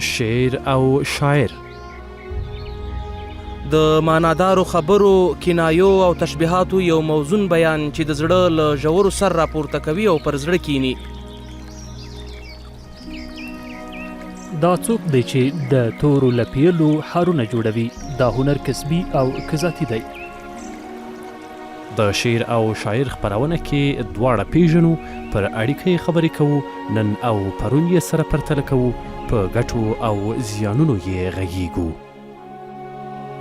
شعر او شاعر. د معنادارو خبرو، کنایو او تشبیهاتو یو موزون بیان چې د زړه له ژورو سر راپورته کوي او پر زړه کینی. دا څوک دی چې د تورو لپیلو حارونه جوړوي؟ دا هنر کسبي او کذاتي دی. د شعر او شاعر خپرونه کې دواړه پیژنو، پر اړیکې خبرې کوو، نن او پرون یې سره پرتله کوو، په ګټو او زیانونو یې غږیږو.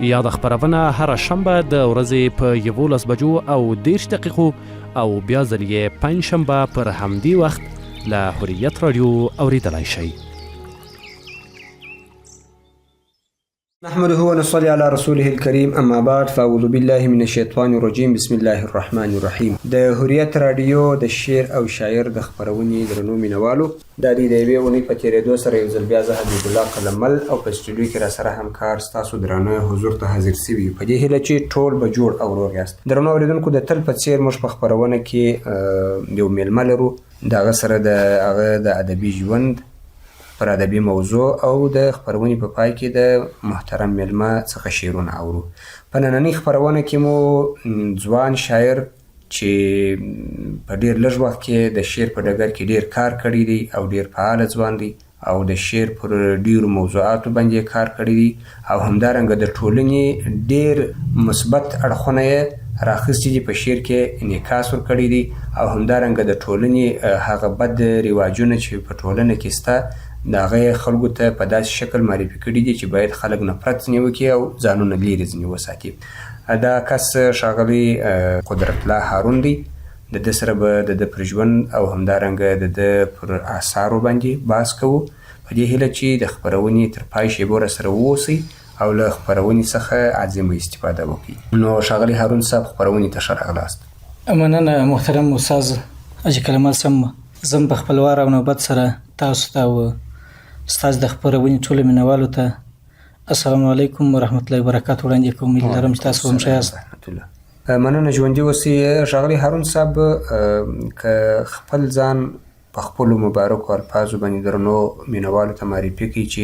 یاد خپرونه هره شنبه د ورځې په 11 بجو او 10 دقیقو او بیا ځل یې پنجشنبه پر همدې وخت له حریت رادیو اوریدلای شئ. نحمده ونصلي على رسوله الكريم، اما بعد فاعوذ بالله من الشیطان الرجیم، بسم الله الرحمن الرحیم. د حریت رادیو د شعر او شاعر د خپرونې درنو مینوالو، د دې د یوې اونۍ په تېرېدو سره یو ځل بیا زه حبیب الله قلمل او په سټوډیو کې را سره همکار ستاسو درانه حضور ته حاضر سوي یو، په دې هیله چې ټول به جوړ او روغ یاست. درنو اورېدونکو، د تل په څېر موږ په خپرونه کې یو میلمه لرو، د هغه سره د هغه د ادبي ژوند پر ادبي موضوع او د خپرونې په پای کې د محترم میلمه څخه شعرونه اورو. په نننۍ خپرونه کې مو ځوان شاعر چې په ډېر لږ وخت کې د شعر په ډګر کې ډېر کار کړی دی او ډېر فعاله ځوان دی او د شعر پر ډېرو موضوعاتو باندې کار کړی دی او همدارنګه د ټولنې ډېر مثبت اړخونه یې راخیستي دي، په شعر کې انعکاس ورکړی دی او همدارنګه د ټولنې هغه بد رواجونه چې په ټولنه کې شته د هغه خلکو ته په داسې شکل معرفي کړي دي چې باید خلک نفرت ځنې وکړي او ځانونه لرې ځنې وساتي. دا کس ښاغلی قدرت الله هارون دی. د ده سره به د ده پر ژوند او همدارنګه د ده پر اثارو باندې بحث کوو، په دې هیله چې د خپرونې تر پای شیبو را سره واوسئ او له خپرونې څخه عظیمه استفاده وکړئ. نو ښاغلی هارون صاحب، خپرونې ته ښه راغلاست. مننه محترم استاد حاجي کلمل سم. زم په خپل وار او نوبت سره تاسو ته او ستاسو د خپرونې ټولو مینوالو ته السلام علیکم ورحمت الله وبرکاته وړاندې کوم. هیله لرم چې تاسو هم ښه یاست. مننه، ژوندي اوسئ. ښاغلی هارون صاحب، که خپل ځان په خپلو مبارکو الفاظو باندې درنو مینوالو ته معرفي کړئ چې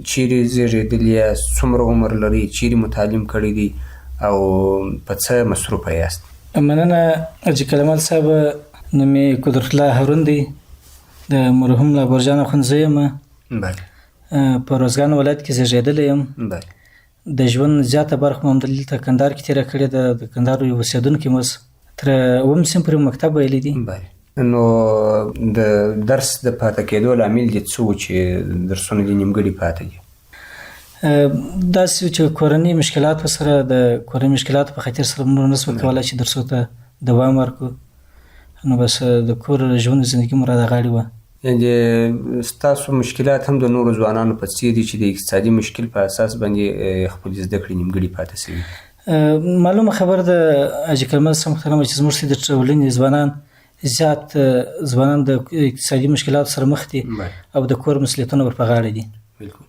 چیرې زیږېدلي یاست، څومره عمر لرئ، چیرې مو تعلیم کړی دی او په څه مصروفه یاست؟ مننه حاجي کلمل صاحب. نوم یې قدرت الله هارون دی، د مرحوم له برجان اخوندزی یم. په روزګان ولایت کې زیږېدلی یم. د ژوند زیاته برخه مو همدلته کندهار کې تېره کړې ده. د کندهار یو اوسېدونکی یم. تر اووم صنف پورې مکتب ویلی دی. نو د درس د پاته کېدو لامل دې څه و چې درسونه دې نیمګړي پاته دي؟ داسې چې کورنۍ مشکلاتو سره، د کورنۍ مشکلاتو په خاطر سره موږ نسو کولی چې درسو ته دوام ورکړو. نو بس د کور ژوند زندګي مو را د غاړې وه. یعنې ستاسو مشکلات هم د نورو ځوانانو په څېر دي چې د اقتصادي مشکل په اساس باندې خپلې زده کړې نیمګړي پاته شوي؟ معلومه خبر ده حاجي کلمل صاحب محترمه چې زموږ د ټولنې ځوانان زیات ځوانان د اقتصادي مشکلاتو سره مخ دي او د کور مسؤلیتونه ور په غاړه دي. بالکل.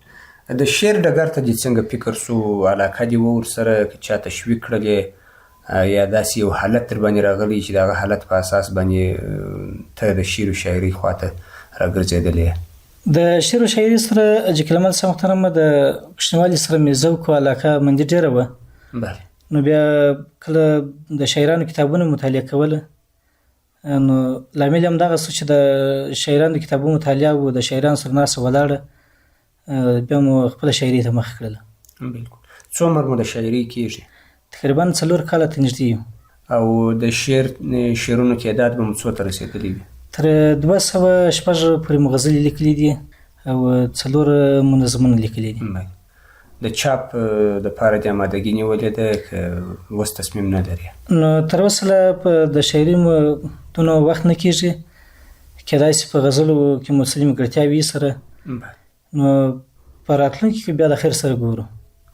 د شعر ډګر ته دې څنګه فکر سو، علاقه دې و ورسره، که چا تشویق کړلې یا داسې یو حالت در باندې راغلی چې د هغه حالت په اساس باندې ته د شعر و شاعري خواته راګرځېدلې؟ د شعر و شاعري سره حاجي کلمل صاحب محترمه د کوچنیوالي سره مې ذوق او علاقه مندې ډېره وه. نو بیا کله د شاعرانو کتابونه مطالعه کوله، نو لامل یې همدغه څه چې د شاعرانو د کتابونو مطالعه و، د شاعرانو سره ناسته ولاړه، بیا مو خپله شاعري ته مخه کړله. بالکل. څو عمر مو د شاعري کېږي؟ تقریبا 4 کاله ته نږدې یو. او د شعرونو تعداد به مو څو ته رسېدلی وي؟ تر 206 پورې مو غزلې لیکلي دي او 4 منظمونه لیکلي دي. د چاپ دپاره دې امادګي نیولې ده که اوس تصمیم نه لرې؟ نو تر اوسه په د شاعري مو دونه وخت نه کېږي، کېدای شي په غزلو کې مو څه نیمګړتیاوې وي سره، نو په راتلونکي کې بیا د خیر سره ګورو.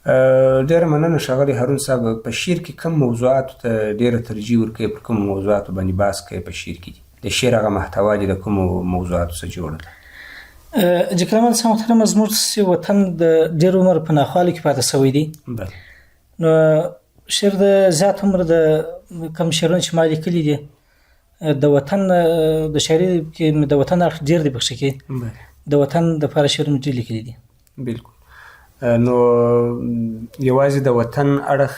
ډېره مننه ښاغلی هارون صاحب. په شعر کې کوم موضوعاتو ته ډېره ترجیح ورکوئ؟ پر کومو موضوعاتو باندې بحث کوئ په شعر کې؟ د شعر هغه محتوا دې د کومو موضوعاتو څخه جوړه ده؟ حاجي کلمل صاحب محترمه، زموږ وطن د ډېر عمر په ناخوالو کې پاته شوی دی. نو شعر د زیات عمر د کوم شعرونه چې ما لیکلي دي د وطن د شاعري کې د وطن اړخ ډېر دی پکښې کې. د وطن دپاره شعرونه ډېر لیکلي دي. بالکل. نو یوازې د وطن اړخ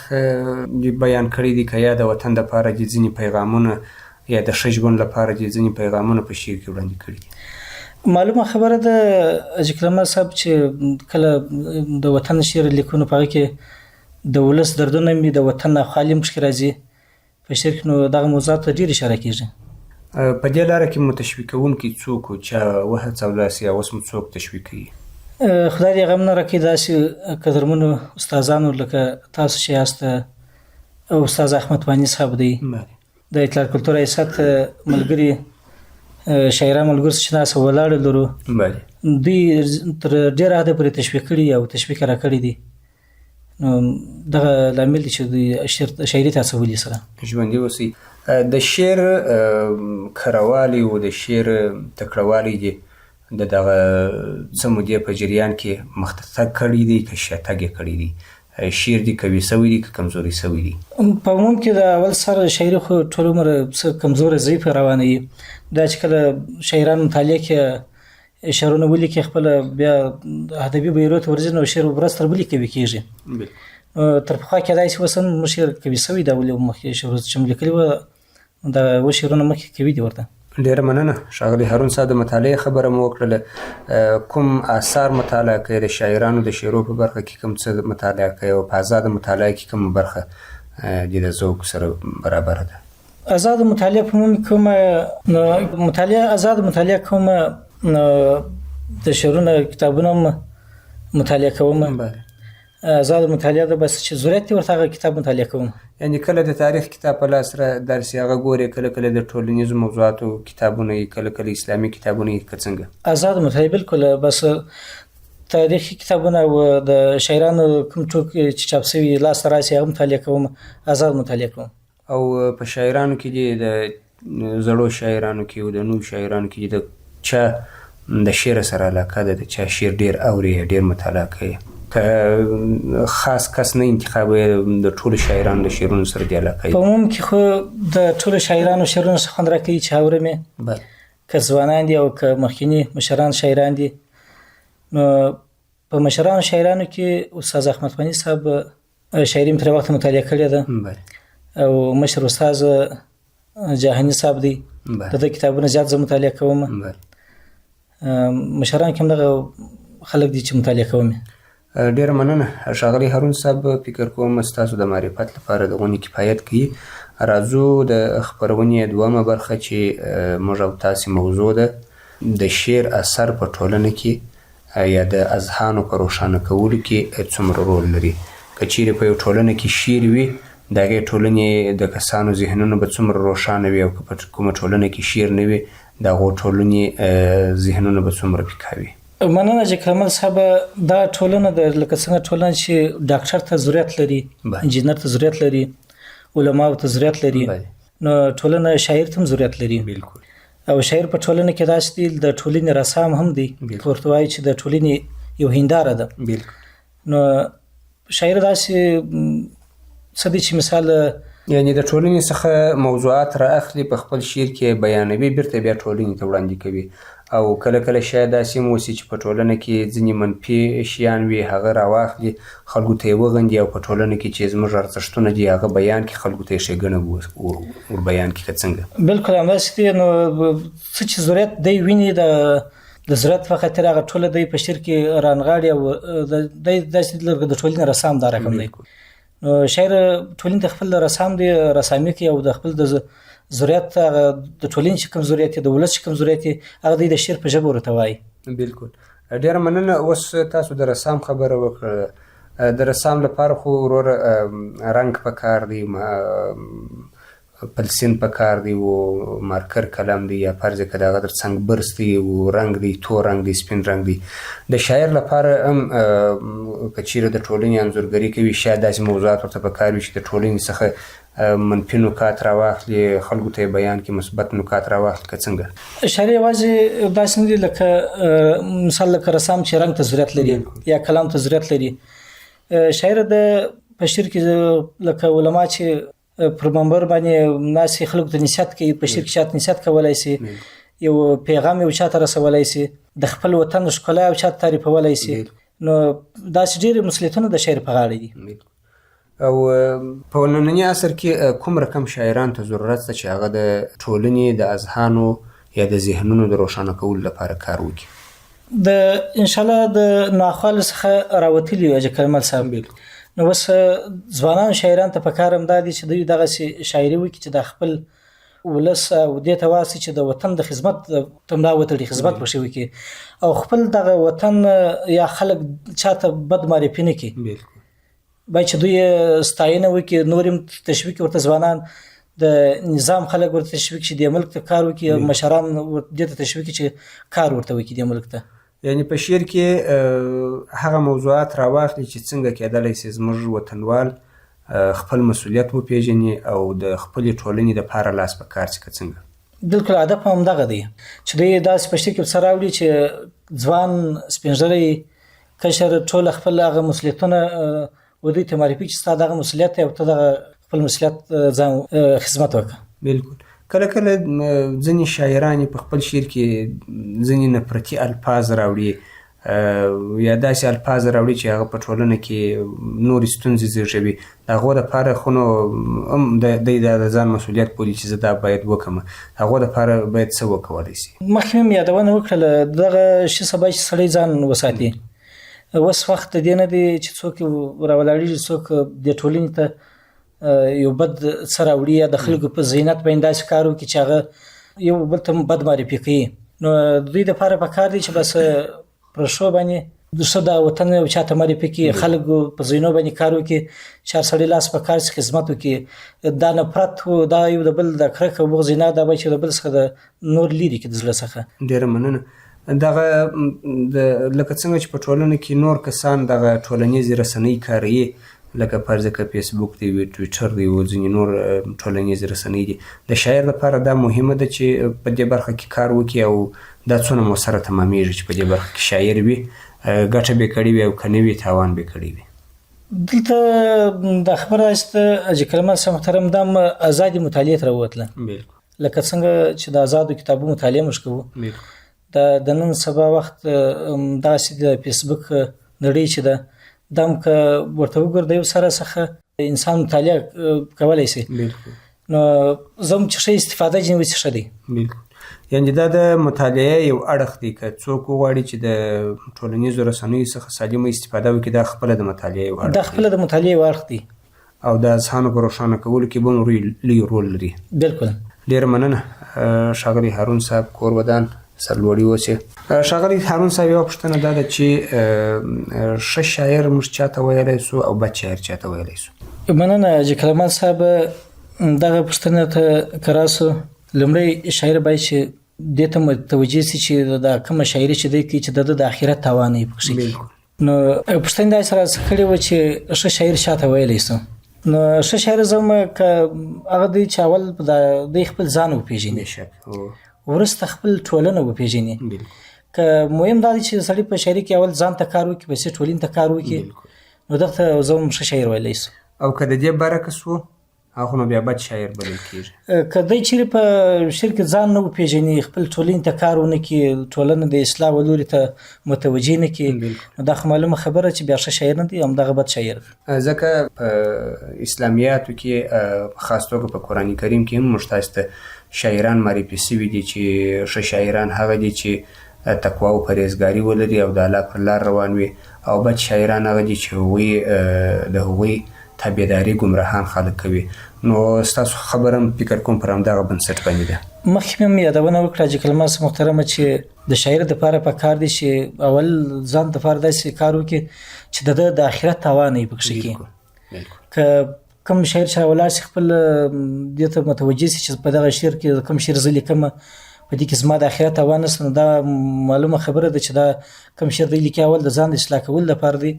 بیان کړی دي که یا د وطن دپاره دي ځینې پیغامونه یا د ښه ژوند لپاره دي ځینې پیغامونه په شعر کې وړاندې کړي دي؟ معلومه خبره ده حاجي کلمه صاحب چې کله د وطن شعر لیکونو په هغه کې د ولس دردونه مې د وطن نه خالي مخکې راځي په شعر کې، نو دغه موضوعات ته ډېر اشاره کېږي. په دې لاره کې متشویقونکي څوک و چا وهڅولاسي یا اوس مو څوک تشویق کوي؟ خدای دې غم نه راکړي داسې قدرمنو استادانو لکه تاسو چې یاست او استاد احمد وانی صاحب دی د اطلاعات کلتور ریاست ملګري شاعران ملګرو چې ناسه ولاړ لرو دوی تر ډېره حده پورې تشویق کړي او تشویق راکړي دي، نو دغه لامل دی چې دوی شاعري ته هڅولي سره ژوندي اوسئ. د شعر کروالي او د شعر تکړهوالی دي د دغه څه مودې په جریان کې مخ ته تګ کړی دی که شاتګ یې کړی دی؟ شعر دې قوي سوی دی که کمزوري سوی دی؟ په عموم کې د اول سر شاعري خو ټول عمر څه کمزوره ضعیفه روانه وي. دا چې کله شاعران مطالعه کې شعرونه ولیکي خپله بیا ادبي بیرو ته ورځي نو شعر ورځ تر بلې قوي کېږي. تر پخوا کېدای شي اوس هم شعر قوي سوی دا ولې مخکې شعر چې مو لیکلي وه دا اوس شعرونه مخکې قوي دي ورته. ډېره مننه ښاغلي هارون صاحب. د مطالعې خبره مو وکړله، کوم آثار مطالعه کوئ؟ د شاعرانو د شعرو په برخه کې کوم څه مطالعه کوئ او په ازاده مطالعه کې کومه برخه د ذوق سره برابره ده؟ ازاده مطالعه په عموم کې کومه ازاده مطالعه کومه د شعرونه کتابونه هم مطالعه کوم. ازاده مطالعه ده بس چې ضرورت ورته هغه کتاب مطالعه کوم. یعنی کله د تاریخ کتاب په لاس را درسي هغه ګوري، کله کله د ټولنیزو موضوعاتو کتابونه یې، کله کله اسلامي کتابونه یې، که څنګه؟ ازاده مطالعه بالکل بس تاریخي کتابونه او د شاعرانو کوم ټوک چې چاپ شوي لاس ته راسي هغه مطالعه کوم، ازاده مطالعه کوم. او په شاعرانو کې دي د زړو شاعرانو کې او د نوو شاعرانو کې د چا د شعر سره علاقه ده، د چا شعر ډېر اوري ډېر مطالعه کوي، که خاص کس نه انتخابوي د ټولو شاعرانو د شعرونو سره دې علاقه وي؟ په عموم کې خو د ټولو شاعرانو شعرونو څخه خوند راکوي چې اورم یې، که ځوانان دي او که مخکیني مشران شاعران دي. نو په مشرانو شاعرانو کې استاد احمد وانی صاحب شاعري مې تر وخته مطالعه کړې ده او مشر استاد جهاني صاحب دی، د ده کتابونه زیات زه مطالعه کوم. مشران کې هم دغه خلک دي چې مطالعه کوم. ډېره مننه ښاغلي هارون صاحب. فکر کوم ستاسو د معرفت لپاره د غونې کفایت کوي. راځو د خپرونې دویمه برخه چې موږ او تاسې موضوع ده د شعر اثر په ټولنه کې یا د اذهانو په روښانه کولو کې څومره رول لري. که چیرې په یو ټولنه کې شعر وي د هغې ټولنې د کسانو ذهنونه به څومره روښانه وي، او که په کومه ټولنه کې شعر نه وي د هغو ټولنې ذهنونه به څومره پیکه وي. مننه چې کمال صاحب. دا ټولنه د لکه څنګه ټولنه چې ډاکټر ته ضرورت لري، انجینر ته ضرورت لري، علماو ته ضرورت لري، نو ټولنه شاعر ته هم ضرورت لري. بالکل. او شاعر په ټولنه کې داسې دی د ټولنې رسام هم دی، ورته وایي چې د ټولنې یو هنداره ده. بالکل. نو شاعر داسې څه دی چې مثال یعنی د ټولنې څخه موضوعات را اخلي، په خپل شعر کې بیانوي، بیرته بیا ټولنې ته وړاندې کوي. او کله کله شاید داسې هم وسي چې په ټولنه کې ځینې منفي شیان وي هغه راواخلي خلکو ته یې وغندي، او په ټولنه کې چې زموږ ارزښتونه دي هغه بیان کړي، خلکو ته یې ښېګڼه ور بیان کړي. که څنګه؟ بالکل همداسې دی. نو څه چې ضرورت دی ویني د ضرورت په خاطر هغه ټوله دی په شعر کې رانغاړي، او دی داسې لږ د ټولنې رسام دا رقم دی. نو شاعر ټولنې د خپل رسام دی، رسامي کوي، او د خپل د ضرورت د ټولنې چې کوم ضرورت دی، د ولس چې کوم ضرورت دی، هغه دی د شعر په ژبه ورته وایي. بالکل. ډېره مننه. اوس تاسو د رسام خبره وکړه. د رسام لپاره خو وروره رنګ پکار دی، پلسین پکار دی، او مارکر قلم دی، یا فرض کړه دغه در څنګ برس دی، او رنګ دی، تور رنګ دی، سپین رنګ دی. د شاعر لپاره هم که چیرې د ټولنې انځورګري کوي شاید داسې موضوعات ورته پکار وي چې د ټولنې څخه منفي نکات راواخلي، خلکو ته بیان کې مثبت نکات راواخلي. که څنګه؟ شاعر یوازې داسې نه دی لکه مثال لکه رسام چې رنګ ته ضرورت لري یا کلام ته ضرورت لري. شاعر د په شعر کې لکه علما چې پر منبر باندې ناسې خلکو ته نصیحت کوي، په شعر کې چاته نصیحت کولی سي، یو پیغام یو چاته رسولی سي، د خپل وطن ښکلا یو چاته تعریفولی سي. نو داسې ډېرې مسؤلیتونه د شاعر په غاړه دي. او په ننني عصر کې کوم رقم شاعرانو ته ضرورت شته چې هغه د ټولنې د اذهانو یا د ذهنونو د روښانه کولو لپاره کار وکړي؟ د انشاءالله د ناخوالو څخه راوتلي حاجي کلمل صاحب. نو اوس ځوانان شاعرانو ته پکار همدا دي چې دوی دغسې شاعري وکړي چې د خپل ولس او دې ته واسي چې د وطن د خدمت ته ملا وتړي، خدمت پکښې وکړي او خپل دغه وطن یا خلک چاته بد معرفي نه کړي. باید چې دوی ستاینه وکړي، نور هم تشویق ورته ځوانان د نظام خلک ورته تشویق چې د ملک ته کار وکړي، مشران دې ته تشویق چې کار ورته وکړي د ملک ته. یعنی په شعر کې هغه موضوعات راواخلي چې څنګه کېدلی شي زموږ وطنوال خپل مسؤلیت وپېژني او د خپلې ټولنې دپاره لاس په کار شي. که څنګه بالکل هدف هم همدغه دی چې دوی داسې په شي کې څه راوړي چې ځوان سپینږیری کشر ټول خپل هغه مسؤلیتونه ودوی ته معرفي چې ستا دغه مسؤلیت دی او ته دغه خپل مسؤلیت ځان خدمت وکړه. بالکل. کله کله ځینې شاعران په خپل شعر کې ځینې نفرتي الفاظ راوړي یا داسې الفاظ راوړي چې هغه په ټولنه کې نورې ستونزې زېږوي. د هغو دپاره خو نو هم دی د ځان مسؤلیت بولي چې زه دا باید وکړم، هغو دپاره باید څه وکولی شي؟ مخکې مې یادونه وکړله دغه شي سبا چې سړی ځان وساتي. اوس وخت د دې نه دی چې څوک راولاړېږي، څوک د ټولنې ته یو بد څه راوړي یا د خلکو په زینت باندې داسې کار وکړي چې هغه یو بل ته بد معرفي کوي. نو دوی دپاره پکار دی چې بس پر شو باندې د څه د وطن او چاته معرفي کړي، خلکو په زینو باندې کار وکړي چې هر سړی لاس په کار شي خدمت وکړي. دا نفرت دا یو د بل د کرکه او بغض نه دا باید چې د بل څخه د نور لرې کړي د زړه څخه. ډېره مننه. دغه لکه څنګه چې په ټولنه کې نور کسان دغه ټولنیزې رسنۍ کاروي، لکه فرض کړه فیسبوک دی، ټویټر دی او ځینې نور ټولنیزې رسنۍ دي، د شاعر لپاره دا مهمه ده چې په دې برخه کې کار وکړي او دا څونه مؤثره تمامیږي چې په دې برخه کې شاعر وي، ګټه به کړې وي او که نه وي تاوان به کړی وي؟ دلته دا خبره چې حاجي کلمل صاحب محترم دا ازادي مطالعې ته راووتله. لکه څنګه چې د ازادو کتابو مطالعه موږ کوو، د نن سبا وخت داسې د فیسبوک نړۍ چې ده دا هم که ورته وګورو د یو سره څخه انسان مطالعه کولی شي. نو زه هم چې ښه استفاده ځینې وسي ښه دی. بالکل. یعنې دا د مطالعې یو اړخ دی. که څوک وغواړي چې د ټولنیزو رسنیو څخه سالمه استفاده وکړي، دا خپله د مطالعې یو اړخ دی. دا خپله د مطالعې یو اړخ دی او د اذهانو په روښانه کولو کې به هم لوی رول لري. بالکل. ډېره مننه ښاغلی هارون صاحب، کور ودان سرلوړي اوسې. ښاغلی هارون صاحب، یوه پوښتنه دا ده چې ښه شاعر موږ چاته ویلی سو او بد شاعر چاته ویلی سو؟ مننه حاجي کلمل صاحب. دغه پوښتنه ته که راسو، لومړی شاعر باید چې دې ته متوجه سي چې دا کومه شاعري چې دی کوي چې د اخرت تاوان یې پکښې کوي. نو پوښتنه داسې راڅخه کړې وه چې ښه شاعر چاته ویلی سو. نو ښه شاعر زه وایم که هغه دی چې اول دوی خپل ځان وپېژني، وروسته خپل ټولنه وپېژني. که مهم دا دی چې سړی په شاعري کې اول ځان ته کار وکړي، پسې ټولنې ته کار وکړي، نو دغه ته زه هم ښه شاعر ویلی سو. او که د دې برعکس و، هغه نو بیا بد شاعر بلل کېږي. که دی چیرې په شعر کې ځان نه وپېژني، خپل ټولنې ته کار ونه کړي، ټولنه د اصلاح و لوري ته متوجه نه کړي، نو دا خو معلومه خبره چې بیا ښه شاعر نه دی، همدغه بد شاعر دی. ځکه په اسلامیاتو کې په خاص توګه په قرآن کریم کې هم موږ تاسو ته شاعران معرفي شوي دي چې ښه شاعران هغه دي چې تقوا او پرهیزګاري ولري او د الله پر لار روان وي، او بد شاعران هغه دي چې هغوی د هغوی تابعداري ګمراهان خلک کوي. نو ستاسو خبره هم فکر کوم پر همدغه بنسټ باندې ده. مخکې مې هم یادونه وکړه حاجي کلمل صاحب محترمه چې د شاعر دپاره پکار دی چې اول ځان دپاره داسې کار وکړي چې د ده د آخرت تاوان یې پکښې کړي. که کوم شاعر چې راولاړ شي خپل دې ته متوجه شي چې په دغه شعر کې کوم شعر زه لیکمه په دې کې زما د آخرت تاوان نشته، نو دا معلومه خبره ده چې دا کوم شعر دی لیکي اول د ځان د اصلاح کولو دپاره دی،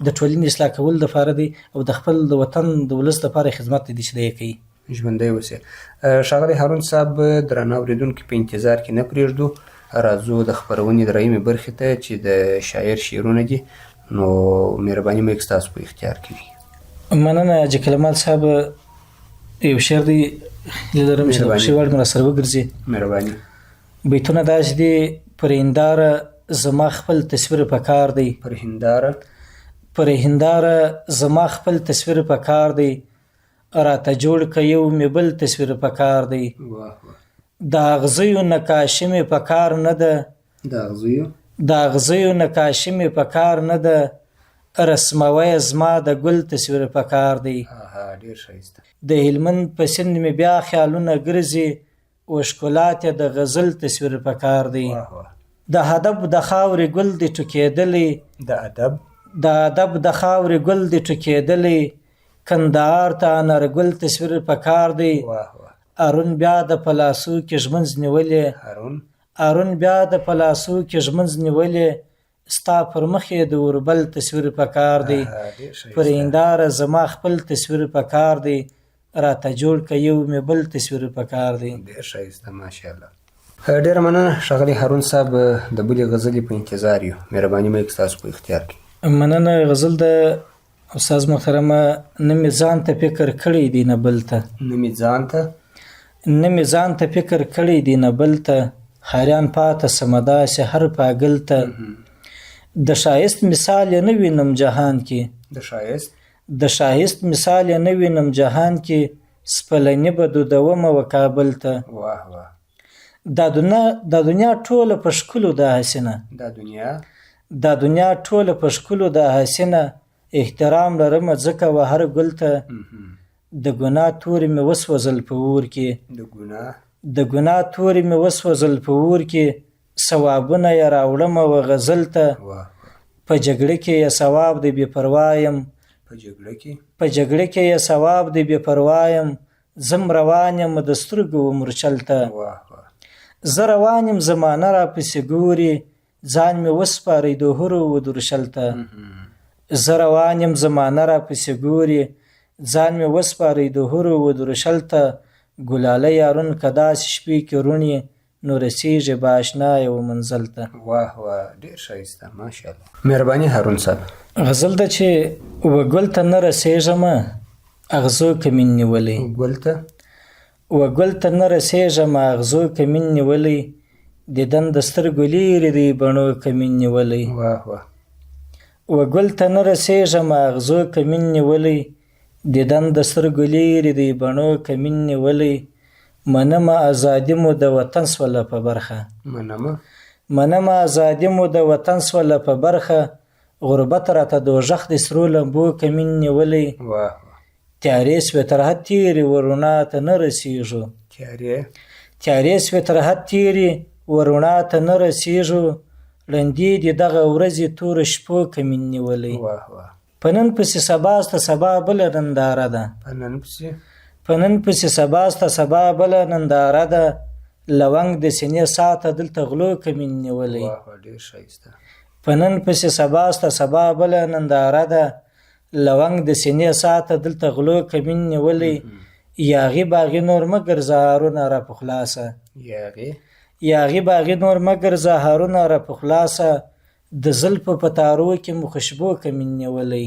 د ټولنې اصلاح کولو دپاره دی، او د خپل د وطن د ولس دپاره خدمت دی چې دی کوي. ژوندی اوسې. ښاغلی هارون صاحب، درانه اورېدونکي په انتظار کې نه پرېږدو، راځو د خپرونې درېیمې برخې ته چې د شاعر شعرونه دي. نو مهرباني مې ستاسو په اختیار کې وي. مننه حاجي کلمل صاحب. یو شعر دی لرم چې د خوښۍ وړ مې راسره وګرځي. مهرباني. بیتونه داسې دي: پر هنداره زما خپل تصویر پکار دی. پر هنداره پر هنداره زما خپل تصویر پکار دی. راته جوړ که یو مې بل تصویر پکار دی. واه واه. د اغزیو نقاشي مې پکار نه ده. د اغزیو نقاشي مې پکار نه ده. رسموی زما د ګل تصویر پکار دی. ډیر ښایسته. د هلمند په سیند مې بیا خیالونه ګرځي. و ښکلات د غزل تصویر پکار دی. د ادب د خاورې ګل دی ټوکېدلی. د ادب د خاورې ګل دی ټوکېدلی. کندهار ته انارګل تصویر پکار دی. ارون بیا د پلاسو کې ژمنځ نیولې. ارون بیا د پلاسو کې ژمنځ نیولې. ستا پر مخې د اوربل تصویر پکار دی. پر هنداره زما خپل تصویر پکار دی. راته جوړ که یو مې بل تصویر پکار دی. ډیر ښایسته ماشاءالله. ډیره مننه ښاغلی هارون صاحب. د بلې غزلې په انتظار یو. مهرباني مایک ستاسو په اختیار کې. مننه. غزل د استاد محترمه نه مې ځان ته فکر کړی دی نه بل ته. نه مې ځان ته فکر کړی دی نه بل ته. حیران پاته سمه داسې هر پاگل ته. د شایست مثال یې نه وینم جهان کې. د شایست مثال یې نه وینم جهان کې. سپلنی به دودومه و کابل ته. دا دنیا ټوله په ښکلو ده حسینه. دا دنیا ټوله په ښکلو ده حسینه. احترام لرمه ځکه و هر ګل ته. د ګناه تورې مې وسوځل په اور کې. د ګناه تورې مې وسوځل په اور کې. ثوابونه یې راوړمه و غزل ته. په جګړه کې یې ثواب دی بې پروایم. په جګړه کې یې ثواب دی بې پروایم. زم روان یم د سترګو و مورچل ته. زه روان یم زمانه را پسې ګوري. ځان مې وسپاری د هرو و درشل ته. زه روان یم زمانه را پسې ګوري. ځان مې وسپاری د هرو و درشل ته. ګلاله یارون که داسې شپې کې روڼې. نو رسیږي به اشنا یو منزل ته. واه واه ډیر ښایسته ماشاءالله. مهرباني هارون صاحب. غزل ده چې وګل ته نه رسیږم اغزو کمین نیولی. وګل ته نه رسیږم اغزو کمین نیولی. دیدن د سترګو لیرې دی بڼو کمین نیولی. وګل ته نه رسیږم اغزو کمین نیولی. دیدن د سترګو لیرې دی بڼو کمین نیولی. منمه ازادي مو د وطن سوله په برخه. منمه ازادي مو د وطن سوله په برخه. غربت راته دوژخ د سرو لمبو کمین نیولی. تیارې سوې تر حد تیرې ورونا ته نه رسیږو. تیارې سوې تر حد تیرې ورونا ته نه رسیږو. ړندې دي دغه ورځې تور شپو کمین نیولی. په نن پسې سبا سته سبا بله ننداره ده. په نن پسې سبا سته سبا بله ننداره ده. لونګ د سینې ساته دلته غلو کمین نیولی. په نن پسې سبا سته سبا بله ننداره ده. لونګ د سینې ساته دلته غلو کمین نیولی. یاغي باغي نور مګر زهارونه را په خلاصه. یاغي باغي نور مګر زهارونه را په خلاصه. د زلفو په تارو کې مو خوشبو کمین نیولی.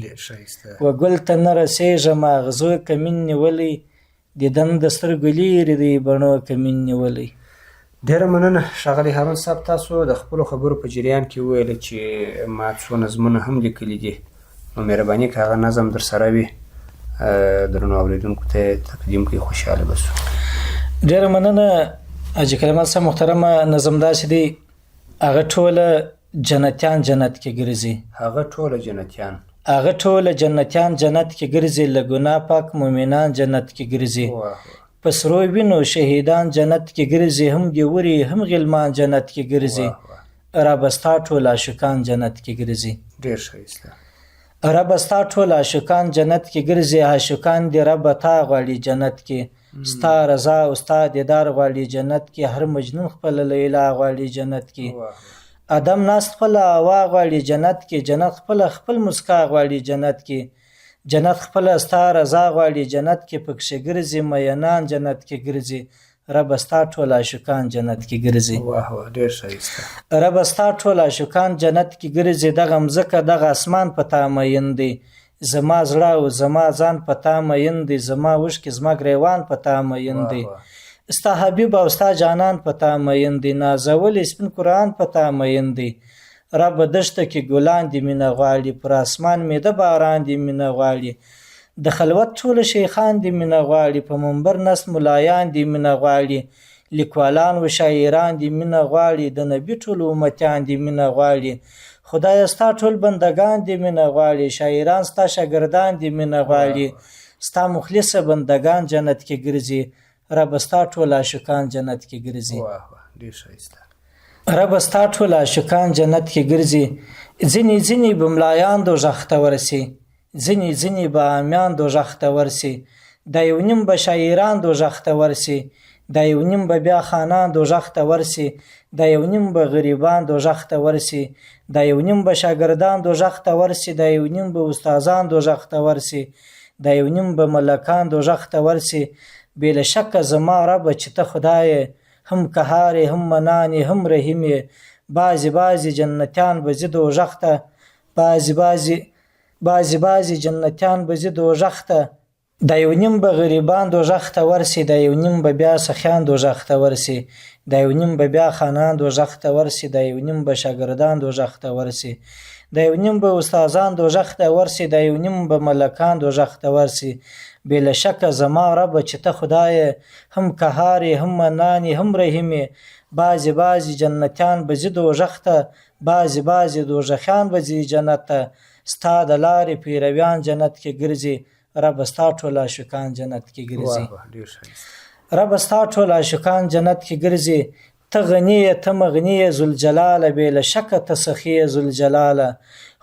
وګل ته نه رسیږم اغزو کمین نیولی. دیدن د سترګو لیرې دی بڼو کمین نیولی. ډیره مننه ښاغلی هارون صاحب. تاسو د خپلو خبرو په جریان کې وویل چې ما څو نظمونه هم لیکلي دي. نو مهرباني که هغه نظم در سره وي درنو اورېدونکو ته تقدیم کړئ خوشحاله به شو. ډیره مننه حاجي کلمات صاحب محترمه. نظم داسې دی هغه ټوله جنتیان جنت کې ګرځي. هغه ټوله جنتیان جنت کې ګرځي. له ګناه پاک مؤمنان جنت کې ګرځي. په سرو وینو شهیدان جنت کې ګرځي. هم دیوري هم غلمان جنت کې ګرځي. رب ستا ټول عاشقان جنت کې ګرځي. ډیر ښایسته. رب ستا ټول عاشقان جنت کې ګرځي. عاشقان دې رب تا غواړي جنت کې. ستا رضا او ستا دیدار غواړي جنت کې. هر مجنون خپل لیلا غواړي جنت کې. ادم ناست خپل هوا غواړي جنت کې. جنت خپل مسکا غواړي جنت کې. جنت خپل ستا رضا غواړي جنت کې. پکښې ګرځي مینان جنت کې ګرځي. رب ستا ټول عاشقان جنت کې ګرځي. ډیر ښایسته. رب ستا ټول عاشقان جنت کې ګرځي. دغه مځکه دغه اسمان په تا مین دی. زما زړه او زما ځان په تا مین دی. زما اوښکې زما ګریوان په تا مین دی. ستا حبیب او ستا جانان په تا مین دی. نازولی سپین قرآن په تا مین دی. رب دشته کې ګلان دي مینه غواړي پر اسمان مې د باران دي مینه غواړي د خلوت ټول شیخان دي مینه غواړي په منبر نس ملایان دي مینه غواړي لیکوالان و شاعران دي مینه غواړي د نبی ټول امتیان دي مینه غواړي خدای ستا ټول بندگان دي مینه غواړي شاعران ستا شاګردان دي مینه غواړي ستا مخلص بندگان جنت کې ګرځي رب ستا ټول عاشقان جنت کې ګرځي ډیر ښایسته رب ستا ټول عاشقان جنت کې ګرځي ځینې ځینې بملایان دوزخ ته ورسي ځینې ځینې به عامیان دوزخ ته ورسي دا یو نیم به شاعران دوزخ ته ورسي دا یو نیم به بیا خانان دوزخ ته ورسي دا یو نیم به غریبان دوزخ ته ورسي دا یو نیم به شاګردان دوزخ ته ورسي دا یو نیم به استادان دوزخ ته ورسي دا یو نیم به ملکان دوزخ ته ورسي بلا شک زما رب چې ته خدای هم قهار هم منان هم رحیم بعضی جنتیان به زی دوزخ ته بعضی جنتیان به زی دوزخ ته دا یو نیم به غریبان دوزخ ته ورسي دا یو نیم به بیا سخیان دوزخ ته ورسي دا یو نیم به بیا خانان دوزخ ته ورسي دا یو نیم به شاګردان دوزخ ته ورسي دا یو نیم به استادان دوزخ ته ورسي دا یو نیم به ملکان دوزخ ته ورسي بلا شک زما رب چې ته خدای هم قهار هم منان هم رحیم بعضی جنتیان به زی دوزخ ته بعضی دوزخیان به زی جنت ته ستا د لارې پیرویان جنت کې ګرځي رب ستا ټول عاشقان جنت کې ګرځي رب ستا ټول عاشقان جنت کې ګرځي ته غنی ته مغنی ذوالجلال بلا شک ته سخی ذوالجلال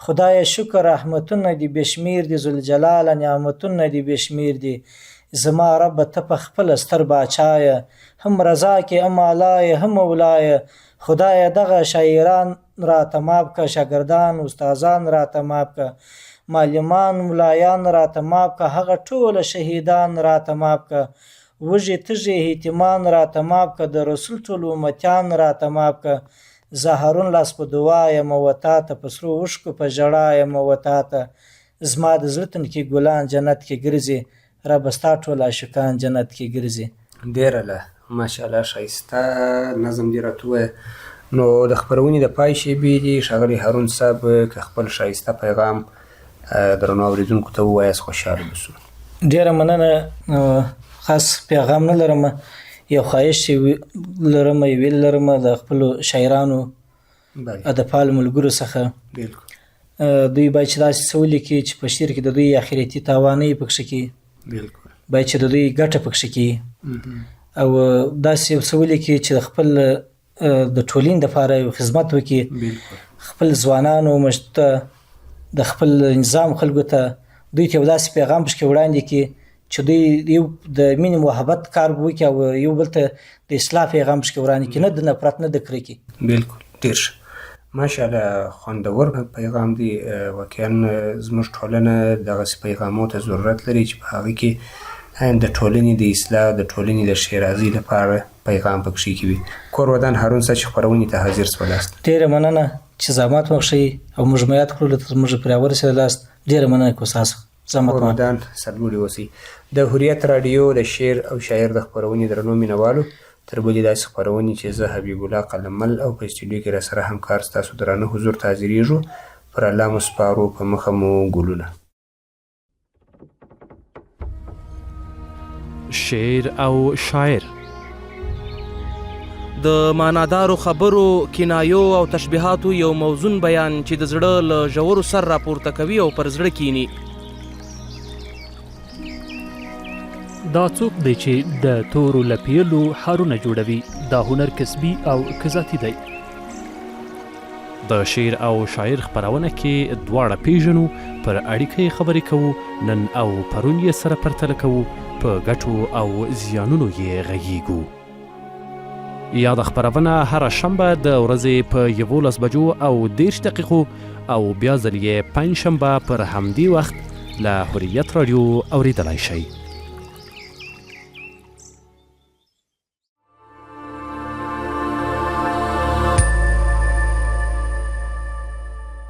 خدای شکر رحمتونه دی بشمیر دی ذوالجلال نعمتونه دی بشمیر دی زما رب ته په خپل ستر باچای هم رضا کې ام علای هم مولای خدای دغه شاعران را تماب کا شاګردان استادان را تماب کا معلمان ملایان را تماب کا هغه ټول شهیدان را تماب کا وجه تجه اهتمام را تماب کا د رسول ټول امتیان را تماب کا زهرون لاس په دعای موتا ته پسرو وشکو په جړای موتا ته زما د زړتن کې ګلان جنت کې ګرځي رب ستا ټول عاشقان جنت کې ګرځي ډیر له ماشاءالله ښایسته نظم دی راتوه نو د خبرونې د پای شیبې دي ښاغلی هارون صاحب که خپل ښایسته پیغام درنو اوریدونکو ته ووایاست خوشحاله اوسو ډیره مننه خاص پیغام نه لرم یو خواهش لرم ویل لرم د خپل شاعرانو ادبپال ملګرو څخه دوی باید چې داسې څه ولیکي چې په شعر کې د دوی اخرتي تاوانۍ پکښې کړي باید چې د دوی ګټه پکښې کړي او داسې یو څه ولیکي چې د خپل د ټولنې دپاره یو خدمت وکړي خپل ځوانانو مشتو ته د خپل نظام خلکو ته دوی ته یو داسې پیغام پکښې وړاندې کړي چې دوی یو د مینې محبت کار وکړي او یو بل ته د اصلاح پیغام پکښې وړاندې کړي نه د نفرت نه د کرکې بالکل ډېر ښه ماشاءالله خوندور پیغام دی واقعا زموږ ټولنه دغسې پیغامو ته ضرورت لري چې په هغې کې د ټولنې د اصلاح د ټولنې د ښېرازۍ لپاره پیغام پکښې کې وي کور ودان هارون صاحب چې خپرونې ته حاضر سولاست ډېره مننه چې زحمت وکښئ او موږ میات کړو تر موږ پرې ورسېدلاست ډېره مننه کو ستاسو کور ودان سرلوړي اوسئ د هوریت راډیو د شعر او شاعر د خپرونې درنو مینوالو تر بلې داسې خپرونې چې زه حبیب الله قلمل او په استودیو کې راسره همکار ستاسو درانه حضور ته حاضرېږو پر الله مو سپارو په مخه مو ګلونه شعر او شاعر د معنادارو خبرو کنایو او تشبیهاتو یو موزون بیان چې د زړه له ژورو سر راپورته کوي او پر زړه کینی دا څوک دی چې د تورو لپیلو حارونه جوړوي دا هنر کسبي او کذاتي دی د شعر او شاعر خپرونه کې دواړه پیژنو پر اړیکې خبرې کوو نن او پرون یې سره پرتله کوو په ګټو او زیانونو یې غږیږو یاده خپرونه هره شنبه د ورځې په 11 بجو او 10 دقیقو او بیا ځل یې پنجشنبه پر همدې وخت له حریت راډیو اوریدلای شئ